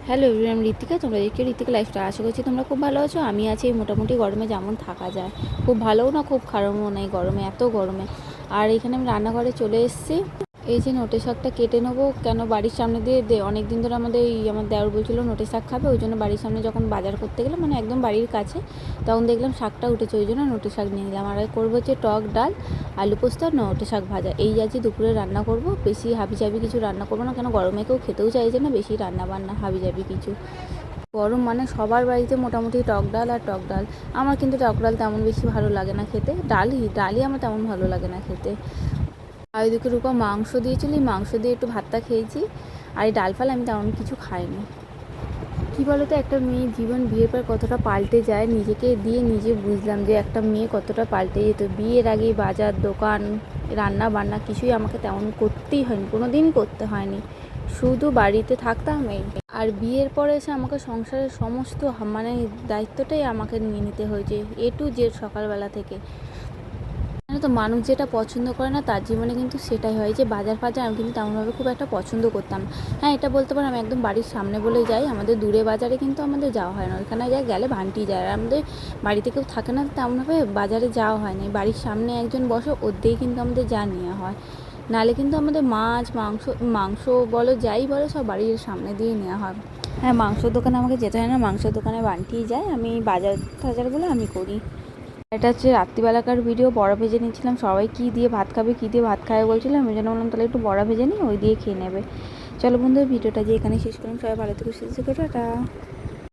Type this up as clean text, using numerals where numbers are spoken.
Hello everyone, আমি ঋতিকা। তোমরা দেখছো ঋতিকা লাইফটা। আশা করছি তোমরা খুব ভালো আছো। আমি আছি মোটামুটি গরমে যেমন থাকা যায়, খুব ভালোও না খুব খারাপও নাই গরমে, এত গরমে। আর এখানে আমি রান্নাঘরে চলে এসেছি। এই যে নোটে শাকটা কেটে নেবো, কেন বাড়ির সামনে দিয়ে অনেক দিন ধরে আমার দেওর বলছিল নোটে শাক খাবে, ওই জন্য বাড়ির সামনে যখন বাজার করতে গেলাম, মানে একদম বাড়ির কাছে, তখন দেখলাম শাকটা উঠেছে, ওই জন্য নোটে শাক নিয়ে নিলাম। আর করবো হচ্ছে টক ডাল, আলু পোস্ত আর নোটে শাক ভাজা। এই আজকে দুপুরে রান্না করব। বেশি হাবিজাবি কিছু রান্না করবো না, কেন গরমে কেউ খেতেও চাইছে না বেশি রান্না বান্না হাবিজাবি কিছু। গরম মানে সবার বাড়িতে মোটামুটি টক ডাল আর টক ডাল। আমার কিন্তু টক ডাল তেমন বেশি ভালো লাগে না খেতে, ডালই আমার তেমন ভালো লাগে না খেতে। আর ওইদিকে রূপা মাংস দিয়েছিল, এই মাংস দিয়ে একটু ভাতটা খেয়েছি। আর এই ডাল ফাল আমি তেমন কিছু খাইনি। কী বলতো, একটা মেয়ে জীবন বিয়ের পর কতটা পাল্টে যায়, নিজেকে দিয়ে নিজে বুঝলাম যে একটা মেয়ে কতটা পাল্টে যেত। বিয়ের আগে বাজার দোকান রান্না বান্না কিছুই আমাকে তেমন করতেই হয়নি, কোনো দিনই করতে হয়নি, শুধু বাড়িতে থাকতাম এই। আর বিয়ের পরে এসে আমাকে সংসারের সমস্ত মানে দায়িত্বটাই আমাকে নিয়ে নিতে হয়েছে, এ টু জেড সকালবেলা থেকে। জানো তো, মানুষ যেটা পছন্দ করে না তার জীবনে কিন্তু সেটাই হয়। যে বাজার ফাজার আমি কিন্তু তেমনভাবে খুব একটা পছন্দ করতাম না। হ্যাঁ, এটা বলতে পারো আমি একদম বাড়ির সামনে বলে যাই, আমাদের দূরে বাজারে কিন্তু আমাদের যাওয়া হয় না, ওইখানে যাই গেলে ভান্টি যায়। আর আমাদের বাড়িতে কেউ থাকে না, তেমনভাবে বাজারে যাওয়া হয় না। বাড়ির সামনে একজন বসে, ওর দিয়েই কিন্তু আমাদের যা নেওয়া হয়। নাহলে কিন্তু আমাদের মাছ মাংস মাংস বলো যাই বলো সব বাড়ির সামনে দিয়ে নেওয়া হয়। হ্যাঁ, মাংসর দোকানে আমাকে যেতে হয় না, মাংসের দোকানে বান্টিই যায়, আমি বাজার টাজারগুলো আমি করি। এটা হচ্ছে রাত্রিবেলাকার ভিডিও। বড়া ভেজে নিচ্ছিলাম, সবাই কী দিয়ে ভাত খাবে কী দিয়ে ভাত খাবে বলছিলাম, আমি জন্য বললাম তাহলে একটু বড়া ভেজে নিই, ওই দিয়ে খেয়ে নেবে। চলো বন্ধুরা, ভিডিওটা যে এখানে শেষ করলাম। সবাই ভালো থেকে সুস্থ থেকো, টাটা।